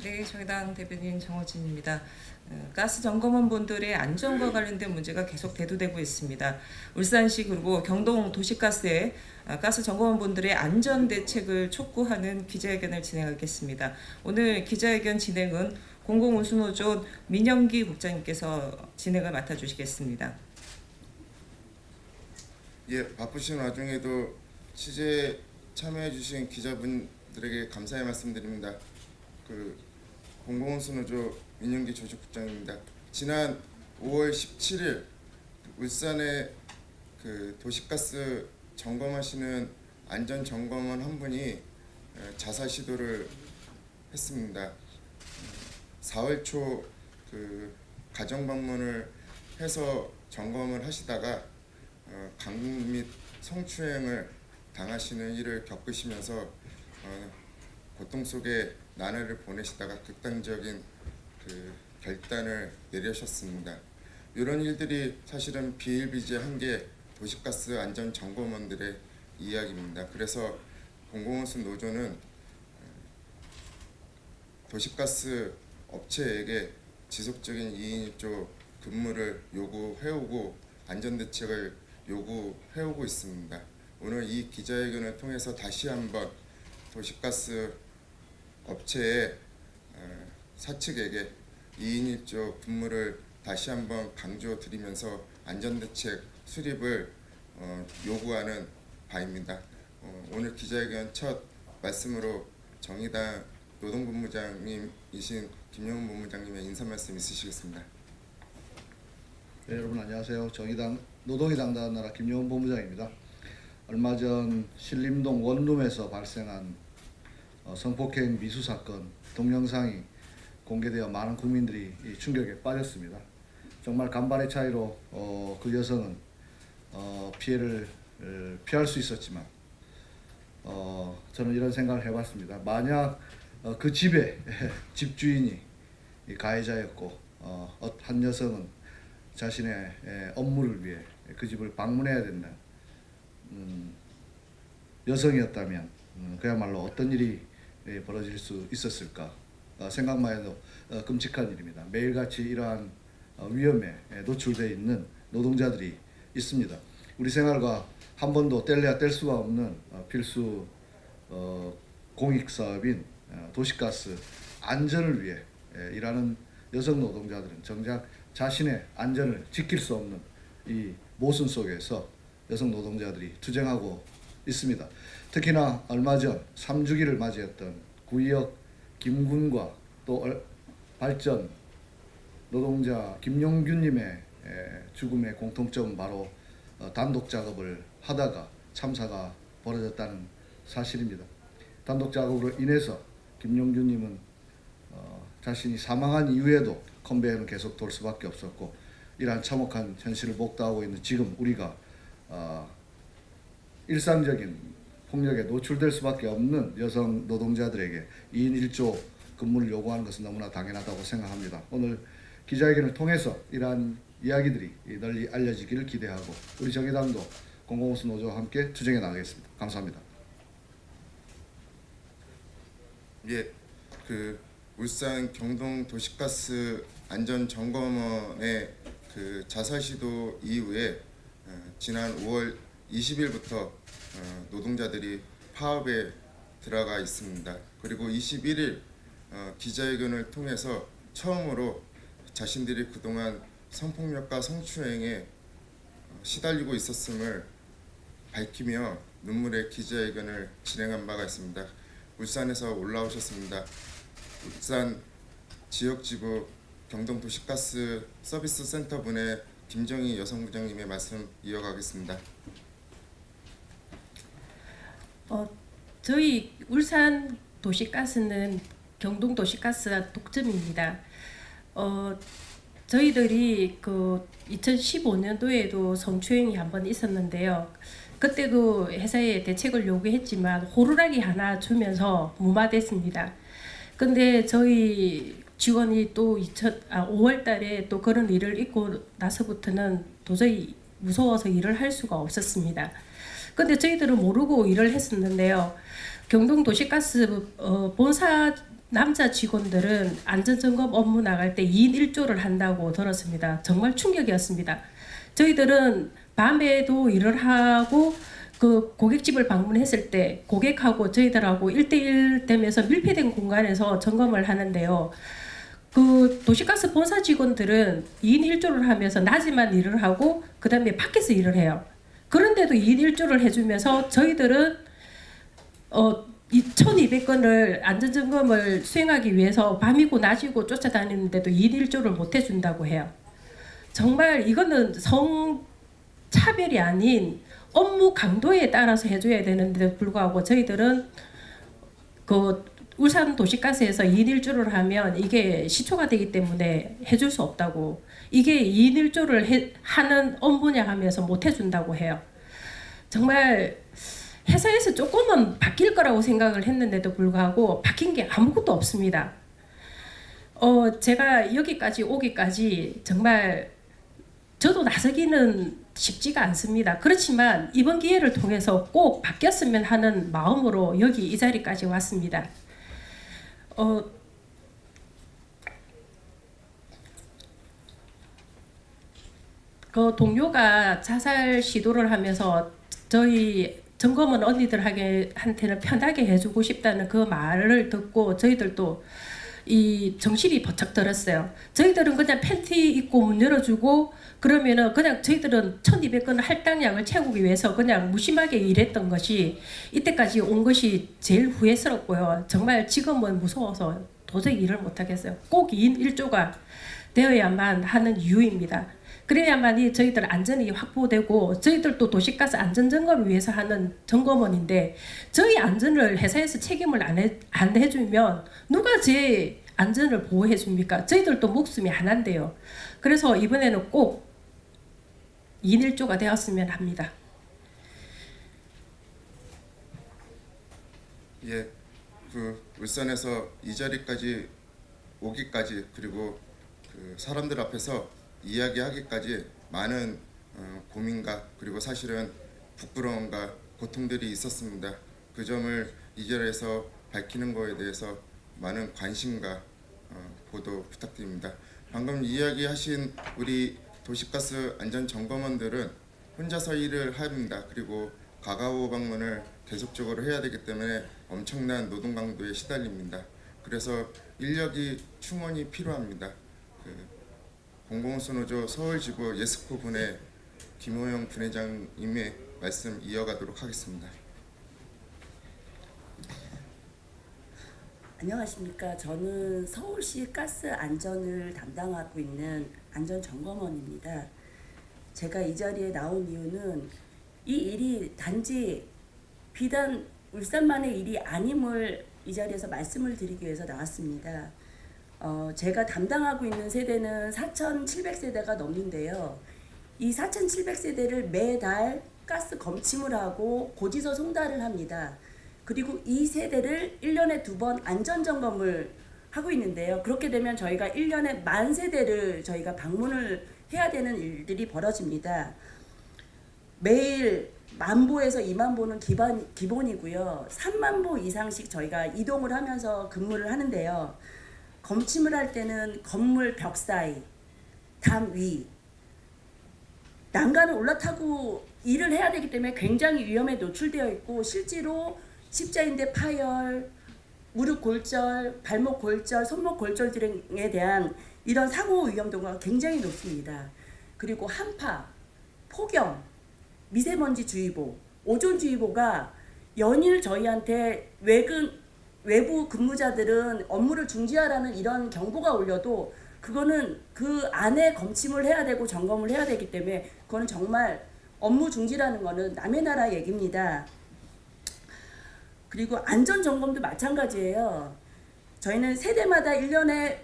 네, 정의당 대변인 정호진입니다. 가스 점검원분들의 안전과 관련된 문제가 계속 대두되고 있습니다. 울산시 그리고 경동 도시가스의 가스 점검원분들의 안전 대책을 촉구하는 기자회견을 진행하겠습니다. 오늘 기자회견 진행은 공공운수노조 민영기 국장님께서 진행을 맡아주시겠습니다. 예, 바쁘신 와중에도 취재에 참여해주신 기자분들에게 감사의 말씀드립니다. 공공운수노조 민영기 조직국장입니다. 지난 5월 17일 울산의 도시가스 점검하시는 안전점검원 한 분이 자살 시도를 했습니다. 4월 초 가정 방문을 해서 점검을 하시다가 강간 및 성추행을 당하시는 일을 겪으시면서 고통 속에 나날을 보내시다가 극단적인 결단을 내리셨습니다. 이런 일들이 사실은 비일비재한 게 도시가스 안전점검원들의 이야기입니다. 그래서 공공운수 노조는 도시가스 업체에게 지속적인 2인 1조 근무를 요구해오고 안전대책을 요구해오고 있습니다. 오늘 이 기자회견을 통해서 다시 한번 도시가스 업체의 사측에게 2인 1조 근무를 다시 한번 강조드리면서 안전대책 수립을 요구하는 바입니다. 오늘 기자회견 첫 말씀으로 정의당 노동본부장님이신 김영훈 본부장님의 인사 말씀 있으시겠습니다. 네, 여러분 안녕하세요. 정의당 노동이 당당한 나라 김영훈 본부장입니다. 얼마 전 신림동 원룸에서 발생한 성폭행 미수 사건 동영상이 공개되어 많은 국민들이 충격에 빠졌습니다. 정말 간발의 차이로 그 여성은 피해를 피할 수 있었지만 저는 이런 생각을 해봤습니다. 만약 그 집에 집주인이 가해자였고 한 여성은 자신의 업무를 위해 그 집을 방문해야 된다. 여성이었다면 그야말로 어떤 일이 벌어질 수 있었을까 생각만 해도 끔찍한 일입니다. 매일같이 이러한 위험에 노출되어 있는 노동자들이 있습니다. 우리 생활과 한 번도 뗄래야 뗄 수가 없는 필수 공익사업인 도시가스 안전을 위해 일하는 여성 노동자들은 정작 자신의 안전을 지킬 수 없는 이 모순 속에서 여성 노동자들이 투쟁하고 있습니다. 특히나 얼마 전 3주기를 맞이했던 구의역 김군과 또 발전 노동자 김용균님의 죽음의 공통점은 바로 단독 작업을 하다가 참사가 벌어졌다는 사실입니다. 단독 작업으로 인해서 김용균님은 자신이 사망한 이후에도 컨베이어는 계속 돌 수밖에 없었고 이러한 참혹한 현실을 목도하고 있는 지금 우리가 일상적인 폭력에 노출될 수밖에 없는 여성 노동자들에게 2인 1조 근무를 요구하는 것은 너무나 당연하다고 생각합니다. 오늘 기자회견을 통해서 이러한 이야기들이 널리 알려지기를 기대하고 우리 정의당도 공공운수 노조와 함께 투쟁해 나가겠습니다. 감사합니다. 예, 울산 경동 도시가스 안전점검원의 자살 시도 이후에 지난 5월 20일부터 노동자들이 파업에 들어가 있습니다. 그리고 21일 기자회견을 통해서 처음으로 자신들이 그동안 성폭력과 성추행에 시달리고 있었음을 밝히며 눈물의 기자회견을 진행한 바가 있습니다. 울산에서 올라오셨습니다. 울산 지역지부 경동도시가스 서비스 센터분의 김정희 여성부장님의 말씀 이어가겠습니다. 저희 울산 도시가스는 경동 도시가스가 독점입니다. 저희들이 2015년도에도 성추행이 한번 있었는데요. 그때도 회사에 대책을 요구했지만 호루라기 하나 주면서 무마됐습니다. 근데 저희 직원이 또 5월 달에 또 그런 일을 있고 나서부터는 도저히 무서워서 일을 할 수가 없었습니다. 근데 저희들은 모르고 일을 했었는데요. 경동도시가스 본사 남자 직원들은 안전점검 업무 나갈 때 2인 1조를 한다고 들었습니다. 정말 충격이었습니다. 저희들은 밤에도 일을 하고 그 고깃집을 방문했을 때 고객하고 저희들하고 1대1 되면서 밀폐된 공간에서 점검을 하는데요. 그 도시가스 본사 직원들은 2인 1조를 하면서 낮에만 일을 하고 그 다음에 밖에서 일을 해요. 그런데도 2인 1조를 해주면서 저희들은 1200건을 안전점검을 수행하기 위해서 밤이고 낮이고 쫓아다니는데도 2인 1조를 못 해준다고 해요. 정말 이거는 성차별이 아닌 업무 강도에 따라서 해줘야 되는데도 불구하고 저희들은 그 울산 도시가스에서 2인 1조를 하면 이게 시초가 되기 때문에 해줄 수 없다고, 이게 2인 1조를 하는 업무냐 하면서 못 해준다고 해요. 정말 회사에서 조금은 바뀔 거라고 생각을 했는데도 불구하고 바뀐 게 아무것도 없습니다. 제가 여기까지 오기까지 정말 저도 나서기는 쉽지가 않습니다. 그렇지만 이번 기회를 통해서 꼭 바뀌었으면 하는 마음으로 여기 이 자리까지 왔습니다. 그 동료가 자살 시도를 하면서 저희 점검원 언니들한테는 편하게 해주고 싶다는 그 말을 듣고 저희들도 이 정신이 버쩍 들었어요. 저희들은 그냥 팬티 입고 문 열어주고 그러면은 그냥 저희들은 1200건 할당량을 채우기 위해서 그냥 무심하게 일했던 것이 이때까지 온 것이 제일 후회스럽고요. 정말 지금은 무서워서 도저히 일을 못하겠어요. 꼭 2인 1조가 되어야만 하는 이유입니다. 그래야만이 저희들 안전이 확보되고 저희들도 도시가스 안전점검을 위해서 하는 점검원인데 저희 안전을 회사에서 책임을 안 해주면 누가 제 안전을 보호해 줍니까? 저희들도 목숨이 하나인데요. 그래서 이번에는 꼭 2인 1조가 되었으면 합니다. 예, 그 울산에서 이 자리까지 오기까지 그리고 그 사람들 앞에서 이야기하기까지 많은 고민과 그리고 사실은 부끄러움과 고통들이 있었습니다. 그 점을 이 자리에서 밝히는 거에 대해서 많은 관심과 보도 부탁드립니다. 방금 이야기하신 우리 도시가스 안전점검원들은 혼자서 일을 합니다. 그리고 가가오 방문을 계속적으로 해야 되기 때문에 엄청난 노동 강도에 시달립니다. 그래서 인력이 충원이 필요합니다. 공공운수노조 서울지부 예스코 분의 김호영 분회장님의 말씀 이어가도록 하겠습니다. 안녕하십니까. 저는 서울시 가스 안전을 담당하고 있는 안전점검원입니다. 제가 이 자리에 나온 이유는 이 일이 단지 비단 울산만의 일이 아님을 이 자리에서 말씀을 드리기 위해서 나왔습니다. 제가 담당하고 있는 세대는 4,700세대가 넘는데요. 이 4,700세대를 매달 가스 검침을 하고 고지서 송달을 합니다. 그리고 이 세대를 1년에 2번 안전점검을 하고 있는데요. 그렇게 되면 저희가 1년에 10,000세대를 저희가 방문을 해야 되는 일들이 벌어집니다. 매일 10,000보에서 20,000보는 기본이고요. 30,000보 이상씩 저희가 이동을 하면서 근무를 하는데요. 검침을 할 때는 건물 벽 사이, 담 위, 난간을 올라타고 일을 해야 되기 때문에 굉장히 위험에 노출되어 있고 실제로 십자인대 파열, 무릎 골절, 발목 골절, 손목 골절 등에 대한 이런 사고 위험도가 굉장히 높습니다. 그리고 한파, 폭염, 미세먼지 주의보, 오존 주의보가 연일 저희한테 외부 근무자들은 업무를 중지하라는 이런 경보가 울려도 그거는 그 안에 검침을 해야 되고 점검을 해야 되기 때문에 그거는 정말 업무 중지라는 거는 남의 나라 얘기입니다. 그리고 안전점검도 마찬가지예요. 저희는 세대마다 1년에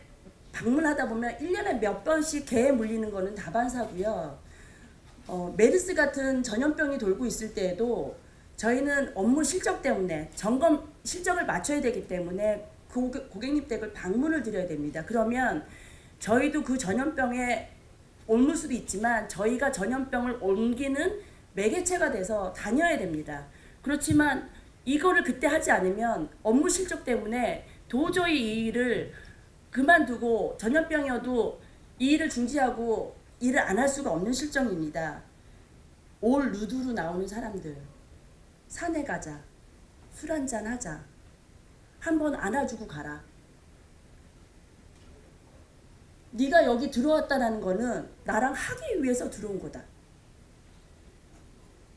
방문하다 보면 1년에 몇 번씩 개에 물리는 거는 다반사고요. 메르스 같은 전염병이 돌고 있을 때에도 저희는 업무 실적 때문에 점검 실적을 맞춰야 되기 때문에 고객님 댁을 방문을 드려야 됩니다. 그러면 저희도 그 전염병에 옮을 수도 있지만 저희가 전염병을 옮기는 매개체가 돼서 다녀야 됩니다. 그렇지만 이거를 그때 하지 않으면 업무 실적 때문에 도저히 이 일을 그만두고 전염병이어도 이 일을 중지하고 일을 안 할 수가 없는 실정입니다. 올 루드로 나오는 사람들, 산에 가자, 술 한잔 하자, 한번 안아주고 가라. 네가 여기 들어왔다라는 거는 나랑 하기 위해서 들어온 거다.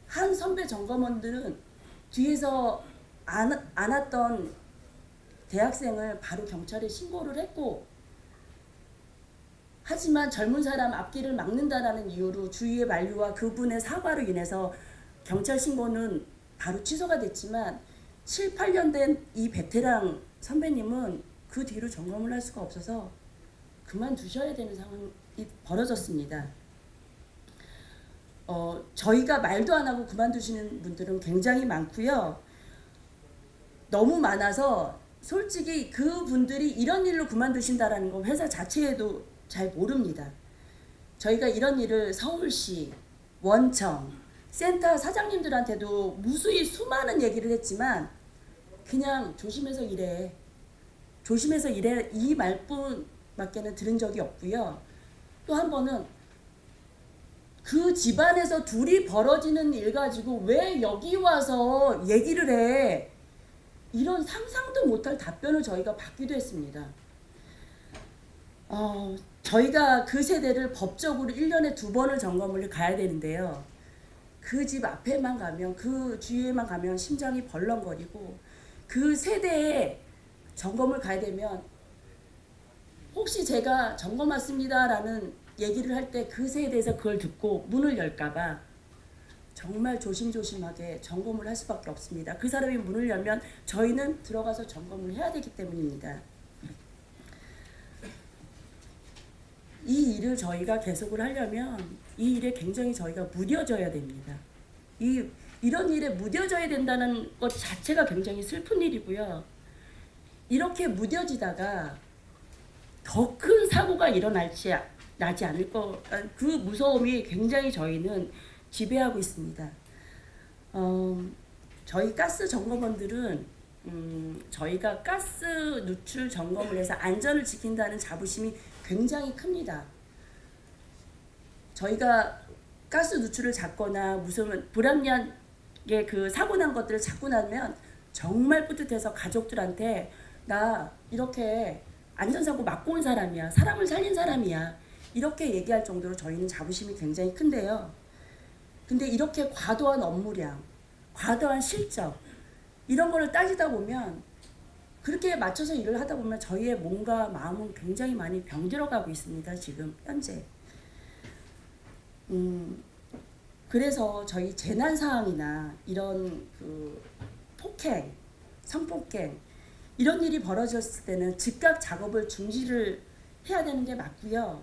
한 선배 점검원들은 뒤에서 안았던 대학생을 바로 경찰에 신고를 했고, 하지만 젊은 사람 앞길을 막는다라는 이유로 주위의 만류와 그분의 사과로 인해서 경찰 신고는 바로 취소가 됐지만 7, 8년 된 이 베테랑 선배님은 그 뒤로 점검을 할 수가 없어서 그만두셔야 되는 상황이 벌어졌습니다. 저희가 말도 안 하고 그만두시는 분들은 굉장히 많고요. 너무 많아서 솔직히 그분들이 이런 일로 그만두신다라는 건 회사 자체에도 잘 모릅니다. 저희가 이런 일을 서울시, 원청, 센터 사장님들한테도 무수히 수많은 얘기를 했지만 그냥 조심해서 일해. 조심해서 일해. 이 말뿐밖에는 들은 적이 없고요. 또 한 번은 그 집안에서 둘이 벌어지는 일 가지고 왜 여기 와서 얘기를 해. 이런 상상도 못할 답변을 저희가 받기도 했습니다. 저희가 그 세대를 법적으로 1년에 2번을 점검을 가야 되는데요. 그 집 앞에만 가면, 그 주위에만 가면 심장이 벌렁거리고, 그 세대에 점검을 가야 되면 혹시 제가 점검 왔습니다라는 얘기를 할 때 그 세대에서 그걸 듣고 문을 열까봐 정말 조심조심하게 점검을 할 수밖에 없습니다. 그 사람이 문을 열면 저희는 들어가서 점검을 해야 되기 때문입니다. 이 일을 저희가 계속을 하려면 이 일에 굉장히 저희가 무뎌져야 됩니다. 이런 일에 무뎌져야 된다는 것 자체가 굉장히 슬픈 일이고요. 이렇게 무뎌지다가 더 큰 사고가 나지 않을 거, 그 무서움이 굉장히 저희는 지배하고 있습니다. 저희 가스 점검원들은 저희가 가스 누출 점검을 해서 안전을 지킨다는 자부심이 굉장히 큽니다. 저희가 가스 누출을 잡거나 무슨 불합리하게 그 사고 난 것들을 잡고 나면 정말 뿌듯해서 가족들한테 나 이렇게 안전사고 막고 온 사람이야, 사람을 살린 사람이야, 이렇게 얘기할 정도로 저희는 자부심이 굉장히 큰데요. 근데 이렇게 과도한 업무량, 과도한 실적 이런 거를 따지다 보면, 그렇게 맞춰서 일을 하다 보면 저희의 몸과 마음은 굉장히 많이 병들어가고 있습니다. 지금 현재. 그래서 저희 재난 상황이나 이런 그 폭행, 성폭행 이런 일이 벌어졌을 때는 즉각 작업을 중지를 해야 되는 게 맞고요.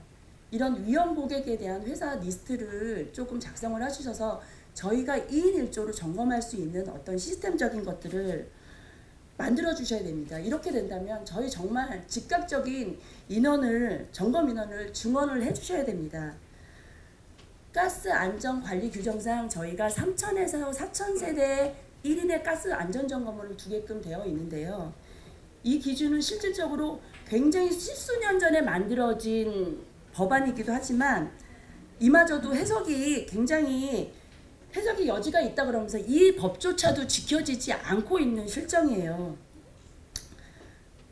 이런 위험 고객에 대한 회사 리스트를 조금 작성을 해주셔서 저희가 2인 1조로 점검할 수 있는 어떤 시스템적인 것들을 만들어 주셔야 됩니다. 이렇게 된다면 저희 정말 즉각적인 점검 인원을 증원을 해 주셔야 됩니다. 가스 안전 관리 규정상 저희가 3,000에서 4,000세대 1인의 가스 안전 점검을 두게끔 되어 있는데요. 이 기준은 실질적으로 굉장히 십수년 전에 만들어진 법안이기도 하지만 이마저도 해석이 여지가 있다 그러면서 이 법조차도 지켜지지 않고 있는 실정이에요.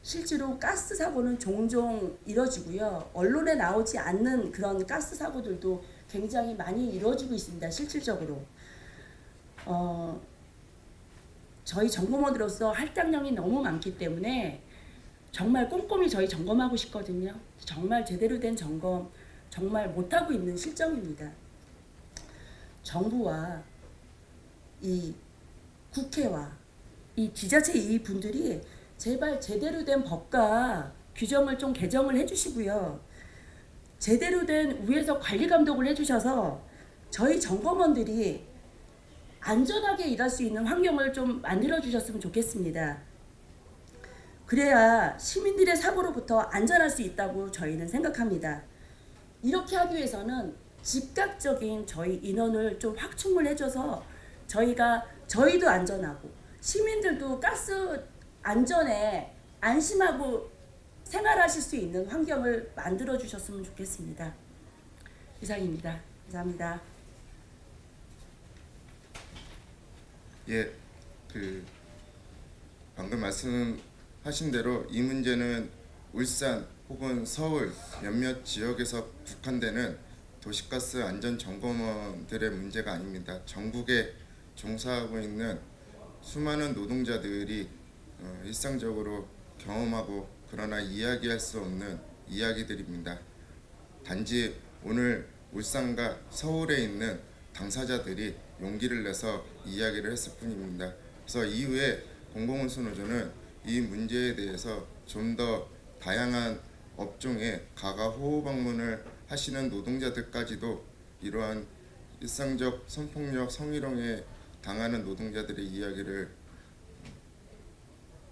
실제로 가스 사고는 종종 이뤄지고요. 언론에 나오지 않는 그런 가스 사고들도 굉장히 많이 이루어지고 있습니다. 실질적으로. 저희 점검원으로서 할당량이 너무 많기 때문에 정말 꼼꼼히 저희 점검하고 싶거든요. 정말 제대로 된 점검 정말 못하고 있는 실정입니다. 정부와 이 국회와 이 지자체 이 분들이 제발 제대로 된 법과 규정을 좀 개정을 해주시고요. 제대로 된 위에서 관리 감독을 해주셔서 저희 점검원들이 안전하게 일할 수 있는 환경을 좀 만들어 주셨으면 좋겠습니다. 그래야 시민들의 사고로부터 안전할 수 있다고 저희는 생각합니다. 이렇게 하기 위해서는 즉각적인 저희 인원을 좀 확충을 해줘서 저희도 안전하고 시민들도 가스 안전에 안심하고 생활하실 수 있는 환경을 만들어 주셨으면 좋겠습니다. 이상입니다. 감사합니다. 예, 그 방금 말씀하신 대로 이 문제는 울산 혹은 서울 몇몇 지역에서 국한되는 도시가스 안전 점검원들의 문제가 아닙니다. 전국에 종사하고 있는 수많은 노동자들이 일상적으로 경험하고 그러나 이야기할 수 없는 이야기들입니다. 단지 오늘 울산과 서울에 있는 당사자들이 용기를 내서 이야기를 했을 뿐입니다. 그래서 이후에 공공운수노조는 이 문제에 대해서 좀 더 다양한 업종에 가가 호호 방문을 하시는 노동자들까지도 이러한 일상적 성폭력, 성희롱에 당하는 노동자들의 이야기를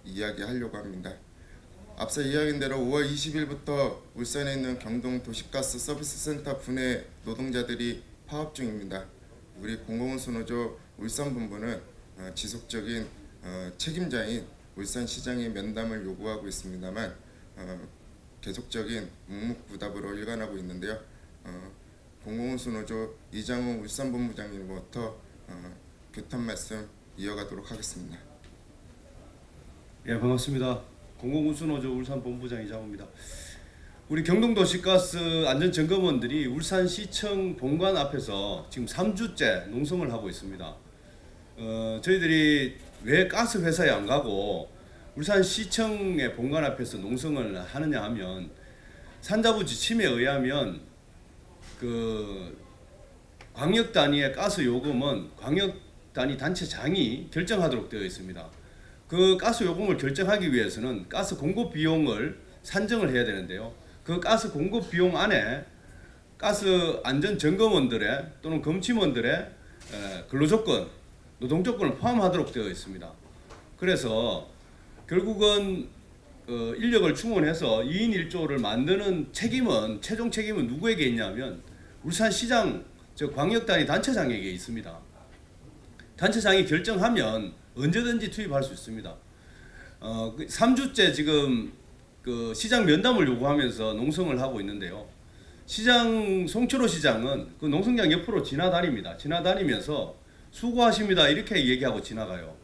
이야기하려고 합니다. 앞서 이야기한 대로 5월 20일부터 울산에 있는 경동 도시가스 서비스센터 분해 노동자들이 파업 중입니다. 우리 공공운수노조 울산본부는 지속적인 책임자인 울산시장의 면담을 요구하고 있습니다만 계속적인 묵묵부답으로 일관하고 있는데요. 공공운수노조 이장훈 울산본부장님부터 교탄 말씀 이어가도록 하겠습니다. 예, 반갑습니다. 공공운수노조 울산본부장 이장훈입니다. 우리 경동도시가스 안전점검원들이 울산시청 본관 앞에서 지금 3주째 농성을 하고 있습니다. 저희들이 왜 가스 회사에 안 가고 울산시청의 본관 앞에서 농성을 하느냐 하면 산자부 지침에 의하면 그 광역 단위의 가스 요금은 광역 단위 단체장이 결정하도록 되어 있습니다. 그 가스 요금을 결정하기 위해서는 가스 공급 비용을 산정을 해야 되는데요. 그 가스 공급 비용 안에 가스 안전 점검원들의 또는 검침원들의 근로조건, 노동조건을 포함하도록 되어 있습니다. 그래서 결국은 인력을 충원해서 2인 1조를 만드는 최종 책임은 누구에게 있냐면 울산시장, 즉 광역단위 단체장에게 있습니다. 단체장이 결정하면 언제든지 투입할 수 있습니다. 3주째 지금 그 시장 면담을 요구하면서 농성을 하고 있는데요. 시장 송철호 시장은 그 농성장 옆으로 지나다닙니다. 지나다니면서 수고하십니다 이렇게 얘기하고 지나가요.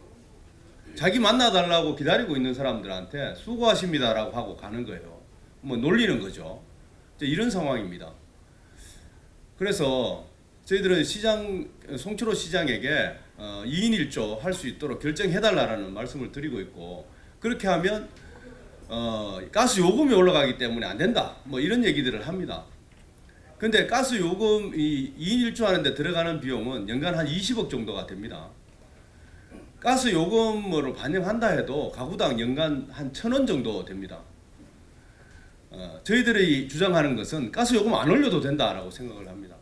자기 만나달라고 기다리고 있는 사람들한테 수고하십니다라고 하고 가는 거예요. 뭐 놀리는 거죠. 이런 상황입니다. 그래서 저희들은 송철호 시장에게 2인 1조 할 수 있도록 결정해달라는 말씀을 드리고 있고, 그렇게 하면 가스 요금이 올라가기 때문에 안 된다 뭐 이런 얘기들을 합니다. 근데 가스 요금이 2인 1조 하는데 들어가는 비용은 연간 한 20억 정도가 됩니다. 가스 요금으로 반영한다 해도 가구당 연간 한 1,000원 정도 됩니다. 저희들이 주장하는 것은 가스 요금 안 올려도 된다라고 생각을 합니다.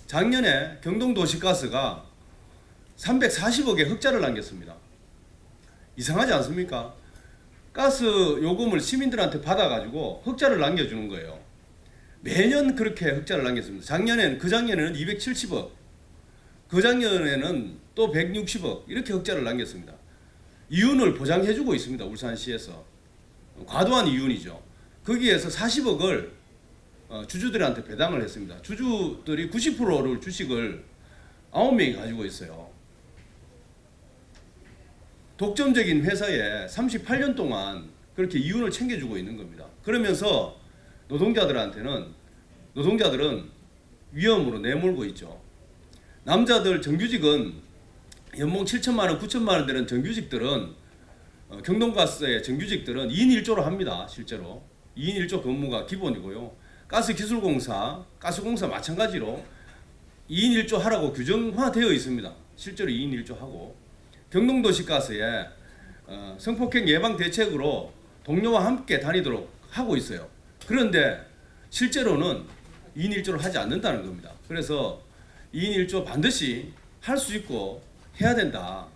작년에 경동도시가스가 340억의 흑자를 남겼습니다. 이상하지 않습니까? 가스 요금을 시민들한테 받아가지고 흑자를 남겨주는 거예요. 매년 그렇게 흑자를 남겼습니다. 그 작년에는 270억, 그 작년에는 또 160억 이렇게 흑자를 남겼습니다. 이윤을 보장해주고 있습니다. 울산시에서. 과도한 이윤이죠. 거기에서 40억을 주주들한테 배당을 했습니다. 주주들이 90%를 주식을 9명이 가지고 있어요. 독점적인 회사에 38년 동안 그렇게 이윤을 챙겨주고 있는 겁니다. 그러면서 노동자들은 위험으로 내몰고 있죠. 남자들 정규직은 연봉 7천만 원, 9천만 원 되는 정규직들은 경동가스의 정규직들은 2인 1조로 합니다. 실제로 2인 1조 근무가 기본이고요. 가스기술공사, 가스공사 마찬가지로 2인 1조 하라고 규정화되어 있습니다. 실제로 2인 1조 하고, 경동도시가스에 성폭행 예방 대책으로 동료와 함께 다니도록 하고 있어요. 그런데 실제로는 2인 1조를 하지 않는다는 겁니다. 그래서 2인 1조 반드시 할 수 있고 해야 된다.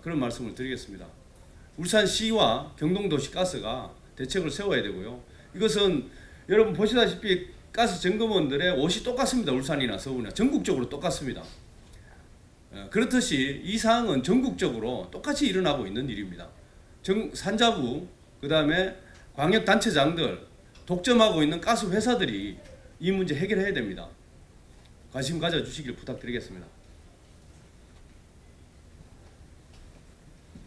그런 말씀을 드리겠습니다. 울산시와 경동도시가스가 대책을 세워야 되고요. 이것은 여러분 보시다시피 가스 점검원들의 옷이 똑같습니다. 울산이나 서울이나 전국적으로 똑같습니다. 그렇듯이 이 사항은 전국적으로 똑같이 일어나고 있는 일입니다. 산자부, 그다음에 광역 단체장들, 독점하고 있는 가스 회사들이 이 문제 해결해야 됩니다. 관심 가져주시길 부탁드리겠습니다.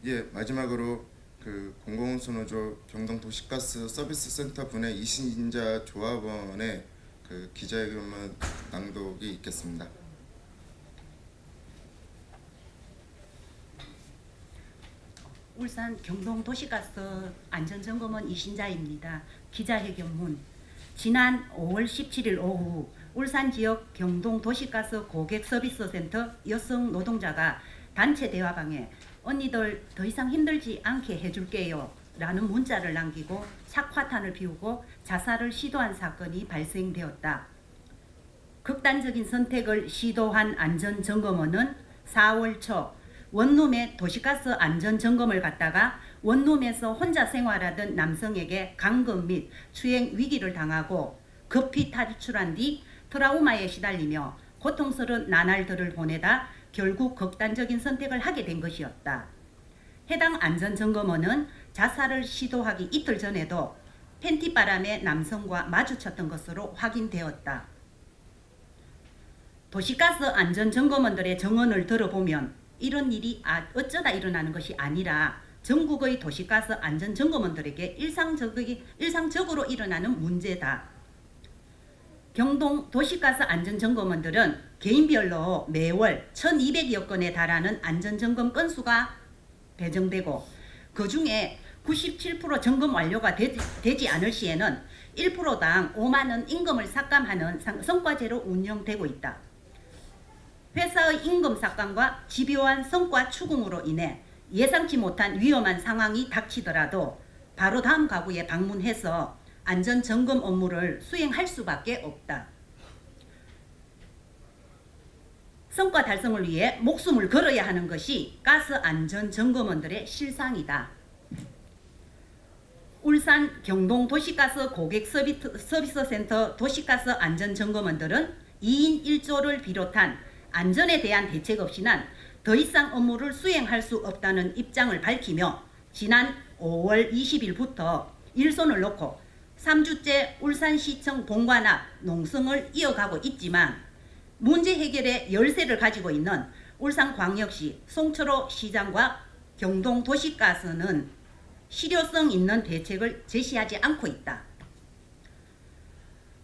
예, 마지막으로 그 공공운수노조 경동도시가스 서비스센터 분의 이신자 조합원의 그 기자회견문 낭독이 있겠습니다. 울산 경동도시가스 안전점검원 이신자입니다. 기자회견문. 지난 5월 17일 오후 울산 지역 경동도시가스 고객서비스센터 여성 노동자가 단체 대화방에 언니들 더 이상 힘들지 않게 해줄게요 라는 문자를 남기고 착화탄을 피우고 자살을 시도한 사건이 발생되었다. 극단적인 선택을 시도한 안전점검원은 4월 초 원룸의 도시가스 안전점검을 갔다가 원룸에서 혼자 생활하던 남성에게 감금 및 추행 위기를 당하고 급히 탈출한 뒤 트라우마에 시달리며 고통스러운 나날들을 보내다 결국 극단적인 선택을 하게 된 것이었다. 해당 안전점검원은 자살을 시도하기 이틀 전에도 팬티바람의 남성과 마주쳤던 것으로 확인되었다. 도시가스 안전점검원들의 정언을 들어보면 이런 일이 어쩌다 일어나는 것이 아니라 전국의 도시가스 안전점검원들에게 일상적으로 일어나는 문제다. 경동 도시가스 안전점검원들은 개인별로 매월 1200여 건에 달하는 안전점검 건수가 배정되고 그 중에 97% 점검 완료가 되지 않을 시에는 1%당 5만 원 임금을 삭감하는 성과제로 운영되고 있다. 회사의 임금 삭감과 집요한 성과 추궁으로 인해 예상치 못한 위험한 상황이 닥치더라도 바로 다음 가구에 방문해서 안전점검 업무를 수행할 수밖에 없다. 성과 달성을 위해 목숨을 걸어야 하는 것이 가스 안전점검원들의 실상이다. 울산 경동 도시가스 고객 서비스센터 도시가스 안전점검원들은 2인 1조를 비롯한 안전에 대한 대책 없이는 더 이상 업무를 수행할 수 없다는 입장을 밝히며 지난 5월 20일부터 일손을 놓고 3주째 울산시청 본관 앞 농성을 이어가고 있지만 문제 해결의 열쇠를 가지고 있는 울산광역시 송철호 시장과 경동도시가스는 실효성 있는 대책을 제시하지 않고 있다.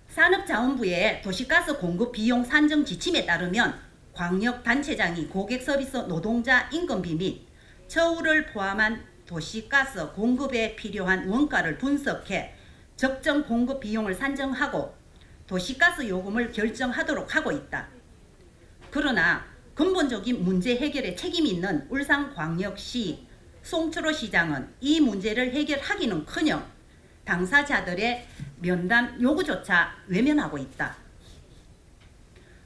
산업자원부의 도시가스 공급 비용 산정 지침에 따르면 광역단체장이 고객서비스 노동자 임금비 및 처우를 포함한 도시가스 공급에 필요한 원가를 분석해 적정 공급 비용을 산정하고 도시가스 요금을 결정하도록 하고 있다. 그러나 근본적인 문제 해결에 책임이 있는 울산광역시 송철호 시장은 이 문제를 해결하기는커녕 당사자들의 면담 요구조차 외면하고 있다.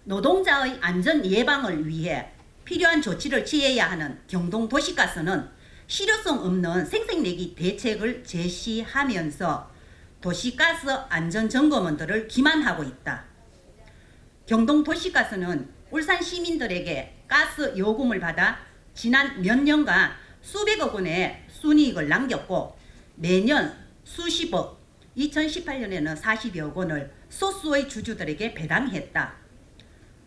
노동자의 안전 예방을 위해 필요한 조치를 취해야 하는 경동도시가스는 실효성 없는 생색내기 대책을 제시하면서 도시가스 안전점검원들을 기만하고 있다. 경동도시가스는 울산 시민들에게 가스 요금을 받아 지난 몇 년간 수백억 원의 순이익을 남겼고 매년 수십억, 2018년에는 40여 원을 소수의 주주들에게 배당했다.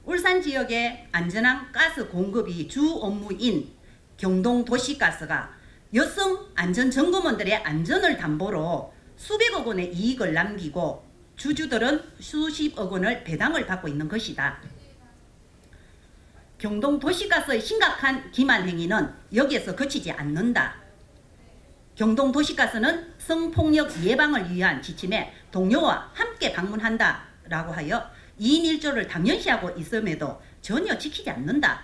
울산 지역의 안전한 가스 공급이 주 업무인 경동도시가스가 여성 안전점검원들의 안전을 담보로 수백억 원의 이익을 남기고 주주들은 수십억 원을 배당을 받고 있는 것이다. 경동도시가스의 심각한 기만 행위는 여기에서 그치지 않는다. 경동도시가스는 성폭력 예방을 위한 지침에 동료와 함께 방문한다 라고 하여 2인 1조를 당연시하고 있음에도 전혀 지키지 않는다.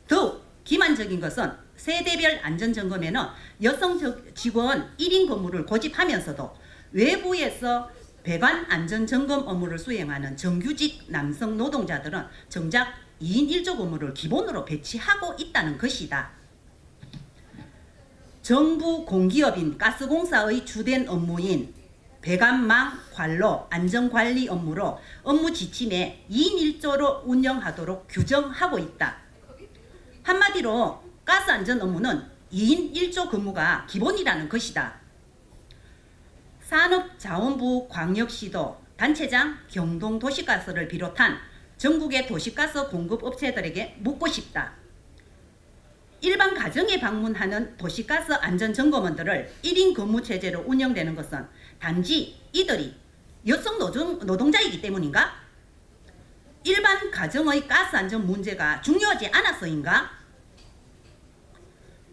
더욱 기만적인 것은 세대별 안전점검에는 여성 직원 1인 근무를 고집하면서도 외부에서 배관 안전점검 업무를 수행하는 정규직 남성 노동자들은 정작 2인 1조 근무를 기본으로 배치하고 있다는 것이다. 정부 공기업인 가스공사의 주된 업무인 배관망 관로 안전관리 업무로 업무 지침에 2인 1조로 운영하도록 규정하고 있다. 한마디로 가스 안전 업무는 2인 1조 근무가 기본이라는 것이다. 산업자원부 광역시도 단체장 경동도시가스를 비롯한 전국의 도시가스 공급업체들에게 묻고 싶다. 일반 가정에 방문하는 도시가스 안전점검원들을 1인 근무체제로 운영되는 것은 단지 이들이 여성 노동자이기 때문인가? 일반 가정의 가스 안전 문제가 중요하지 않아서인가?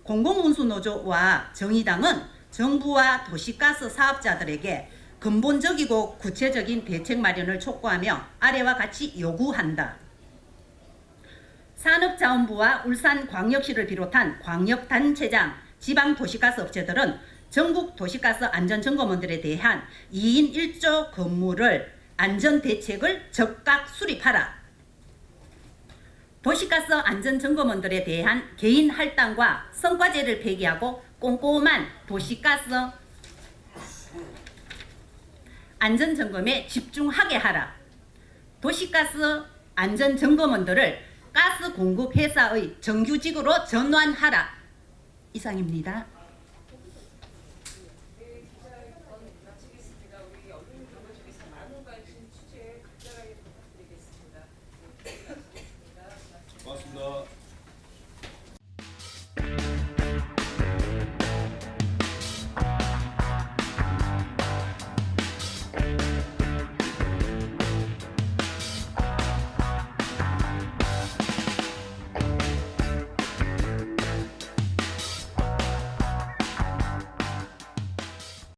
공공운수노조와 정의당은 정부와 도시가스 사업자들에게 근본적이고 구체적인 대책 마련을 촉구하며 아래와 같이 요구한다. 산업자원부와 울산광역시를 비롯한 광역단체장, 지방도시가스 업체들은 전국 도시가스 안전점검원들에 대한 2인 1조 근무를 안전대책을 즉각 수립하라. 도시가스 안전점검원들에 대한 개인 할당과 성과제를 폐기하고 꼼꼼한 도시가스 안전점검에 집중하게 하라. 도시가스 안전점검원들을 가스 공급 회사의 정규직으로 전환하라. 이상입니다.